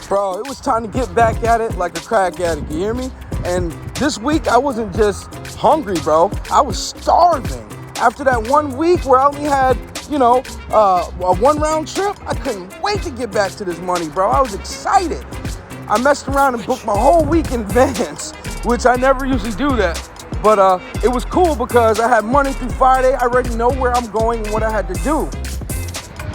Bro, it was time to get back at it like a crack addict, you hear me? And this week, I wasn't just hungry, bro. I was starving. After that 1 week where I only had, a one-round trip, I couldn't wait to get back to this money, bro. I was excited. I messed around and booked my whole week in advance, which I never usually do that. But it was cool because I had Monday through Friday. I already know where I'm going and what I had to do.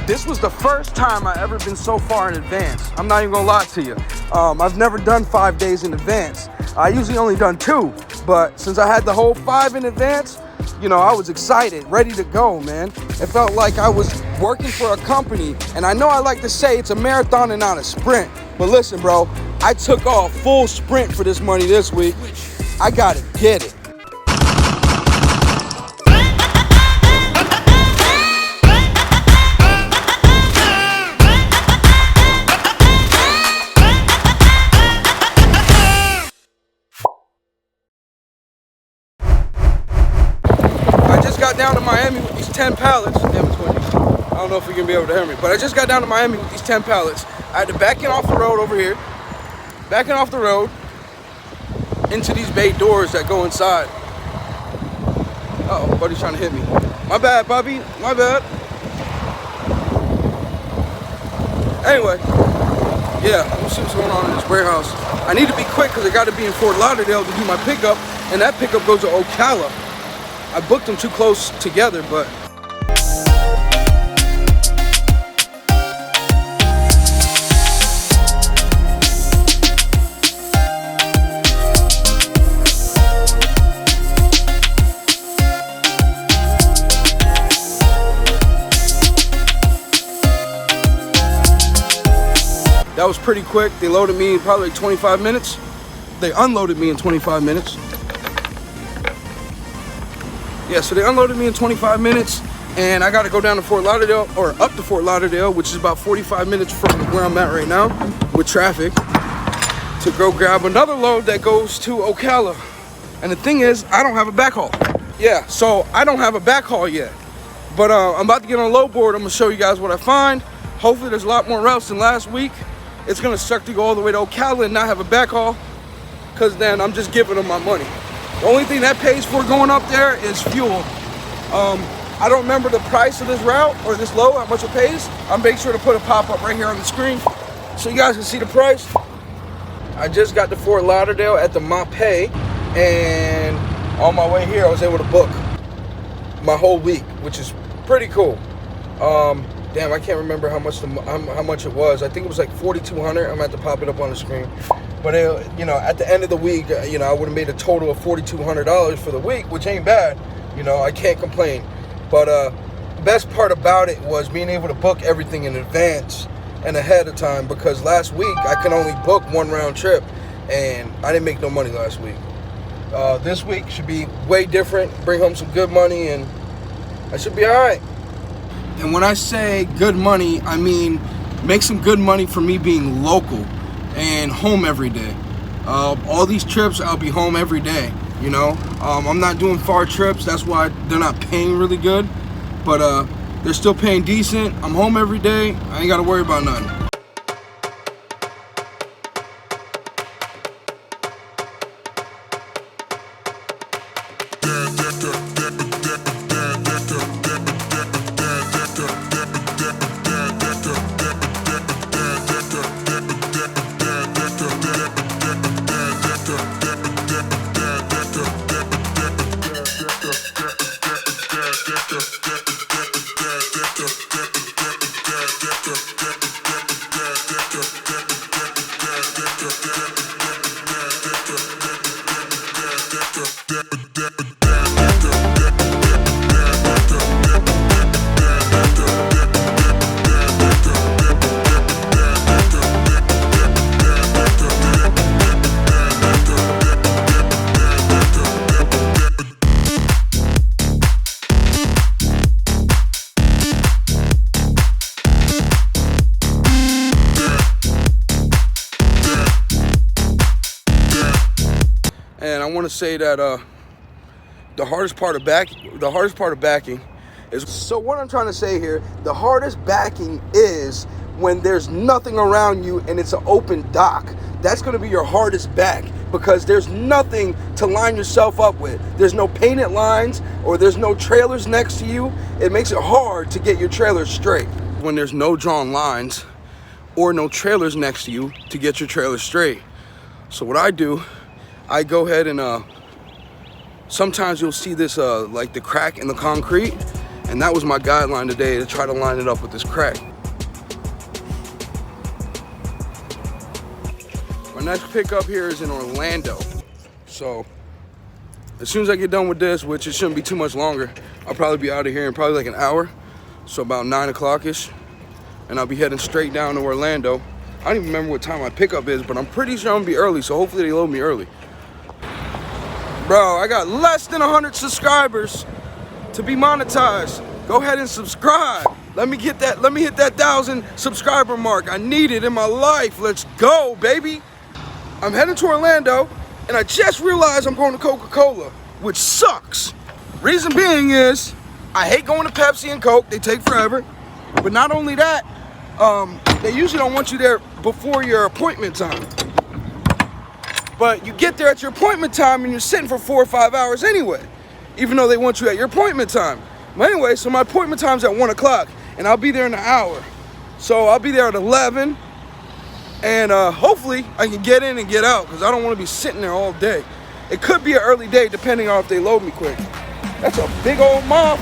This was the first time I ever been so far in advance. I'm not even gonna lie to you. I've never done 5 days in advance. I usually only done 2, but since I had the whole 5 in advance, I was excited, ready to go, man. It felt like I was working for a company, and I know I like to say it's a marathon and not a sprint, but listen, bro, I took off full sprint for this money this week. I gotta get it. Got down to Miami with these 10 pallets. Damn, it's windy. I don't know if you're gonna be able to hear me, but I just got down to Miami with these 10 pallets. I had to back in off the road over here, backing off the road into these bay doors that go inside. Uh-oh, buddy's trying to hit me. My bad, Bobby, my bad. Anyway, yeah, let me see what's going on in this warehouse. I need to be quick because I got to be in Fort Lauderdale to do my pickup, and that pickup goes to Ocala. I booked them too close together, but that was pretty quick. They loaded me in probably like 25 minutes. They unloaded me in 25 minutes. Yeah, so they unloaded me in 25 minutes, and I got to go down to Fort Lauderdale, or up to Fort Lauderdale, which is about 45 minutes from where I'm at right now with traffic, to go grab another load that goes to Ocala. And the thing is, I don't have a backhaul. Yeah, so I don't have a backhaul yet. But I'm about to get on a low board. I'm going to show you guys what I find. Hopefully there's a lot more routes than last week. It's going to suck to go all the way to Ocala and not have a backhaul, because then I'm just giving them my money. The only thing that pays for going up there is fuel. I don't remember the price of this route or this load, how much it pays. I'll make sure to put a pop-up right here on the screen so you guys can see the price. I just got to Fort Lauderdale at the Mopay, and on my way here I was able to book my whole week, which is pretty cool. Damn, I can't remember how much it was. I think it was like $4,200. I'm gonna have to pop it up on the screen. But at the end of the week, I would have made a total of $4,200 for the week, which ain't bad. I can't complain. But the best part about it was being able to book everything in advance and ahead of time, because last week I could only book 1 round trip, and I didn't make no money last week. This week should be way different. Bring home some good money, and I should be all right. And when I say good money, I mean make some good money for me being local and home every day. All these trips, I'll be home every day, I'm not doing far trips. That's why they're not paying really good, but they're still paying decent. I'm home every day. I ain't got to worry about nothing. And I want to say that the hardest part of backing is, so what I'm trying to say here, the hardest backing is when there's nothing around you and it's an open dock. That's gonna be your hardest back because there's nothing to line yourself up with. There's no painted lines or there's no trailers next to you. It makes it hard to get your trailer straight. When there's no drawn lines or no trailers next to you to get your trailer straight. So what I do, I go ahead and sometimes you'll see this like the crack in the concrete, and that was my guideline today, to try to line it up with this crack. My next pickup here is in Orlando. So as soon as I get done with this, which it shouldn't be too much longer, I'll probably be out of here in probably like an hour. So about 9 o'clock-ish. And I'll be heading straight down to Orlando. I don't even remember what time my pickup is, but I'm pretty sure I'm gonna be early, so hopefully they load me early. Bro, I got less than 100 subscribers to be monetized. Go ahead and subscribe. Let me hit that 1,000 subscriber mark. I need it in my life. Let's go, baby. I'm heading to Orlando, and I just realized I'm going to Coca-Cola, which sucks. Reason being is, I hate going to Pepsi and Coke. They take forever. But not only that, they usually don't want you there before your appointment time. But you get there at your appointment time and you're sitting for 4 or 5 hours anyway, even though they want you at your appointment time. But anyway, so my appointment time's at 1 o'clock, and I'll be there in an hour. So I'll be there at 11, and hopefully I can get in and get out, because I don't want to be sitting there all day. It could be an early day depending on if they load me quick. That's a big old moth.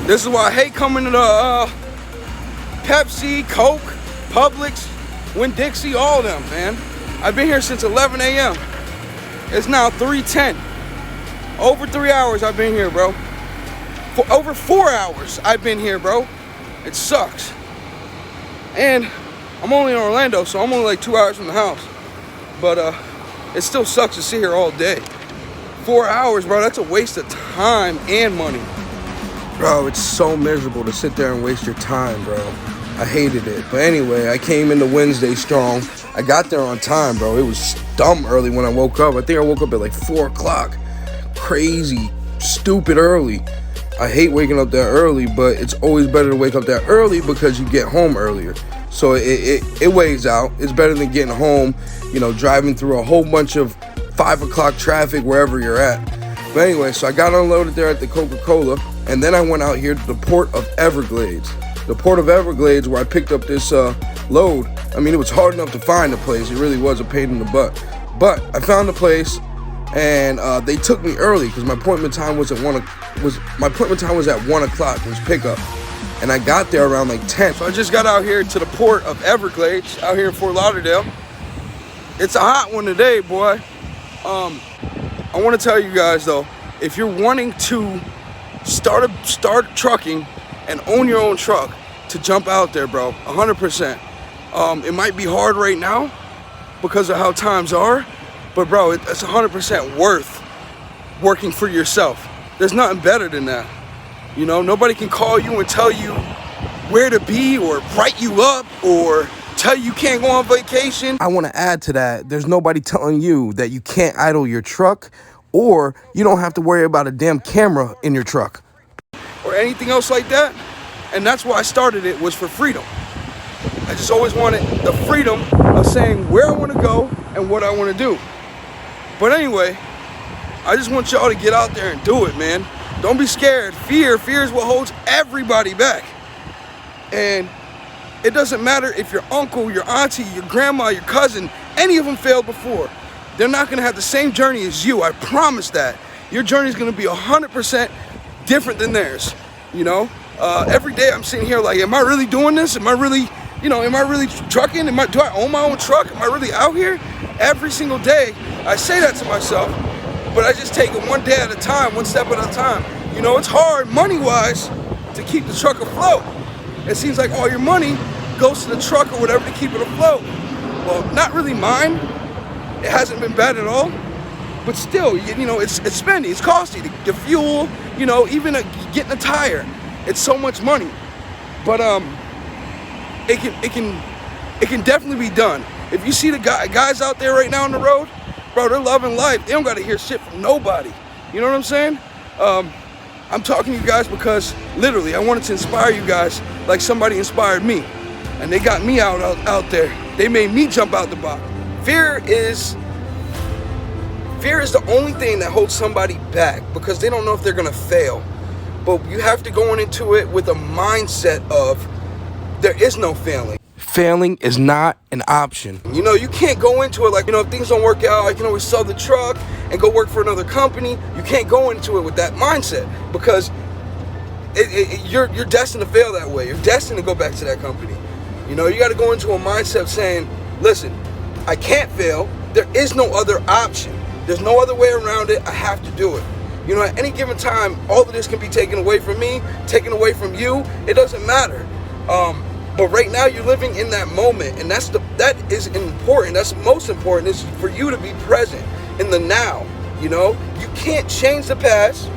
This is why I hate coming to the Pepsi, Coke, Publix, Winn-Dixie, all of them, man. I've been here since 11 a.m. It's now 3:10. Over 3 hours I've been here, bro. For over 4 hours I've been here, bro. It sucks. And I'm only in Orlando, so I'm only like 2 hours from the house. But it still sucks to sit here all day. 4 hours, bro, that's a waste of time and money. Bro, it's so miserable to sit there and waste your time, bro. I hated it. But anyway, I came into Wednesday strong. I got there on time, bro. It was dumb early when I woke up. I think I woke up at like 4 o'clock. Crazy, stupid early. I hate waking up that early, but it's always better to wake up that early because you get home earlier. So it weighs out. It's better than getting home, you know, driving through a whole bunch of 5 o'clock traffic wherever you're at. But anyway, so I got unloaded there at the Coca-Cola, and then I went out here to the Port of Everglades. The Port of Everglades, where I picked up this load. I mean, it was hard enough to find the place. It really was a pain in the butt. But I found the place, and they took me early because my appointment time was at 1 o'clock. Was pickup, and I got there around like 10. So I just got out here to the Port of Everglades, out here in Fort Lauderdale. It's a hot one today, boy. I want to tell you guys though, if you're wanting to start trucking and own your own truck, to jump out there, bro, 100%. It might be hard right now because of how times are, but bro, it's 100% worth working for yourself. There's nothing better than that. You know, nobody can call you and tell you where to be or write you up or tell you can't go on vacation. I want to add to that, there's nobody telling you that you can't idle your truck, or you don't have to worry about a damn camera in your truck or anything else like that. And that's why I started it, was for freedom. I just always wanted the freedom of saying where I want to go and what I want to do. But anyway, I just want y'all to get out there and do it, man. Don't be scared. Fear is what holds everybody back. And it doesn't matter if your uncle, your auntie, your grandma, your cousin, any of them failed before. They're not gonna have the same journey as you, I promise that. Your journey is gonna be 100% different than theirs, you know? Every day I'm sitting here like, am I really doing this? Am I really trucking? Do I own my own truck? Am I really out here? Every single day, I say that to myself, but I just take it one day at a time, one step at a time. You know, it's hard money-wise to keep the truck afloat. It seems like all your money goes to the truck or whatever to keep it afloat. well, not really mine. It hasn't been bad at all. But still, you know, it's spending, it's costly. The fuel, you know, even getting a tire, it's so much money. But it can definitely be done. If you see the guys out there right now on the road, bro, they're loving life. They don't got to hear shit from nobody. You know what I'm saying? I'm talking to you guys because literally I wanted to inspire you guys like somebody inspired me, and they got me out there. They made me jump out the box. Fear is the only thing that holds somebody back because they don't know if they're gonna fail. But you have to go into it with a mindset of there is no failing. Failing is not an option. You know, you can't go into it like, you know, if things don't work out, I can always sell the truck and go work for another company. You can't go into it with that mindset because you're destined to fail that way. You're destined to go back to that company. You know, you got to go into a mindset of saying, listen, I can't fail. There is no other option. There's no other way around it. I have to do it. You know, at any given time, all of this can be taken away from me, taken away from you. It doesn't matter. But right now you're living in that moment, and that is important. That's most important, is for you to be present in the now. You know, you can't change the past,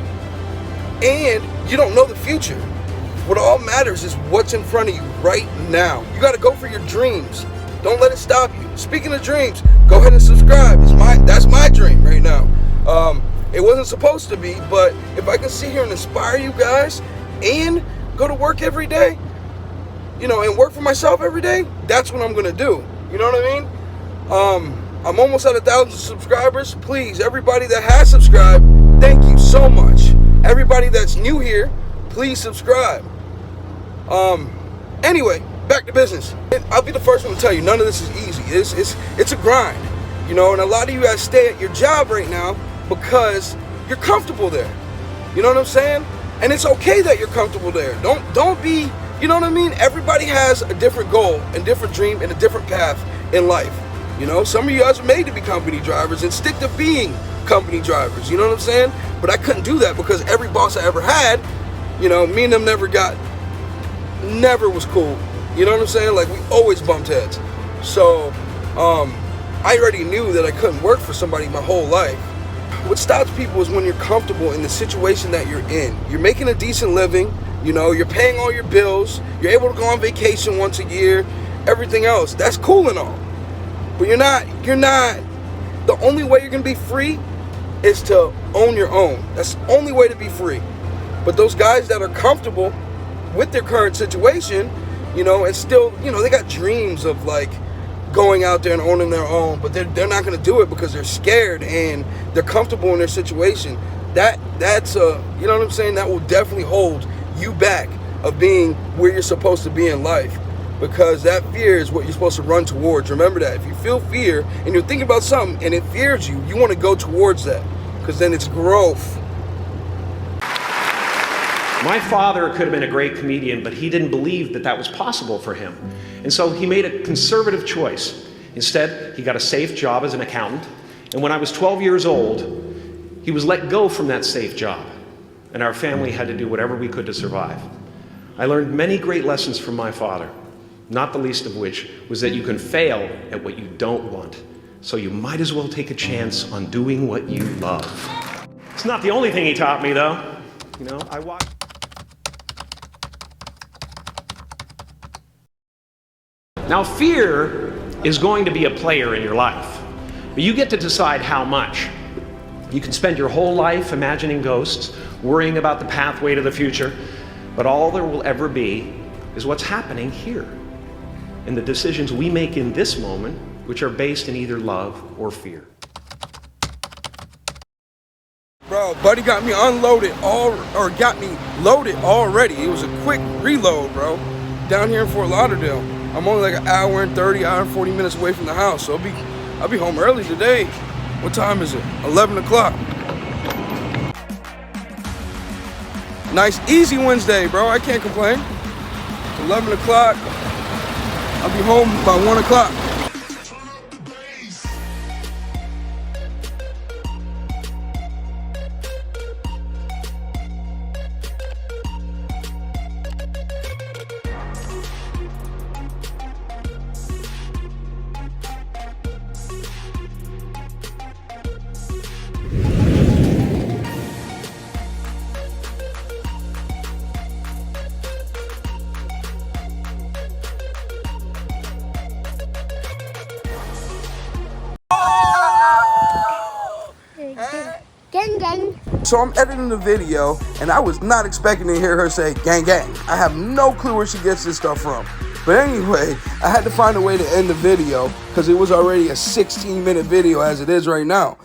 and you don't know the future. What all matters is what's in front of you right now. You got to go for your dreams. Don't let it stop you. Speaking of dreams, go ahead and subscribe. That's my dream right now. It wasn't supposed to be, but if I can sit here and inspire you guys and go to work every day, you know, and work for myself every day, that's what I'm gonna do. You know what I mean? I'm almost at 1,000 subscribers. Please, everybody that has subscribed, thank you so much. Everybody that's new here, please subscribe. Anyway, back to business. I'll be the first one to tell you, none of this is easy. It's a grind, you know, and a lot of you guys stay at your job right now because you're comfortable there. You know what I'm saying? And it's okay that you're comfortable there. Don't be, you know what I mean? Everybody has a different goal and different dream and a different path in life. You know, some of you guys are made to be company drivers and stick to being company drivers. You know what I'm saying? But I couldn't do that because every boss I ever had, you know, me and them never was cool. You know what I'm saying? Like, we always bumped heads. So, I already knew that I couldn't work for somebody my whole life. What stops people is when you're comfortable in the situation that you're in. You're making a decent living, you know, you're paying all your bills, you're able to go on vacation once a year, everything else. That's cool and all. But you're not, the only way you're gonna be free is to own your own. That's the only way to be free. But those guys that are comfortable with their current situation, you know, and still, you know, they got dreams of like going out there and owning their own, but they're not going to do it because they're scared and they're comfortable in their situation. That's you know what I'm saying? That will definitely hold you back of being where you're supposed to be in life, because that fear is what you're supposed to run towards. Remember that. If you feel fear and you're thinking about something and it fears you, you want to go towards that, because then it's growth. My father could have been a great comedian, but he didn't believe that that was possible for him. And so he made a conservative choice. Instead, he got a safe job as an accountant. And when I was 12 years old, he was let go from that safe job. And our family had to do whatever we could to survive. I learned many great lessons from my father, not the least of which was that you can fail at what you don't want. So you might as well take a chance on doing what you love. It's not the only thing he taught me, though. You know, I watched. Now, fear is going to be a player in your life, but you get to decide how much. You can spend your whole life imagining ghosts, worrying about the pathway to the future, but all there will ever be is what's happening here, and the decisions we make in this moment, which are based in either love or fear. Bro, buddy got me unloaded got me loaded already. It was a quick reload, bro, down here in Fort Lauderdale. I'm only like an hour and 40 minutes away from the house, so I'll be home early today. What time is it? 11 o'clock. Nice, easy Wednesday, bro. I can't complain. 11 o'clock. I'll be home by 1 o'clock. Gang, gang. So I'm editing the video, and I was not expecting to hear her say gang gang. I have no clue where she gets this stuff from. But anyway, I had to find a way to end the video because it was already a 16-minute video as it is right now.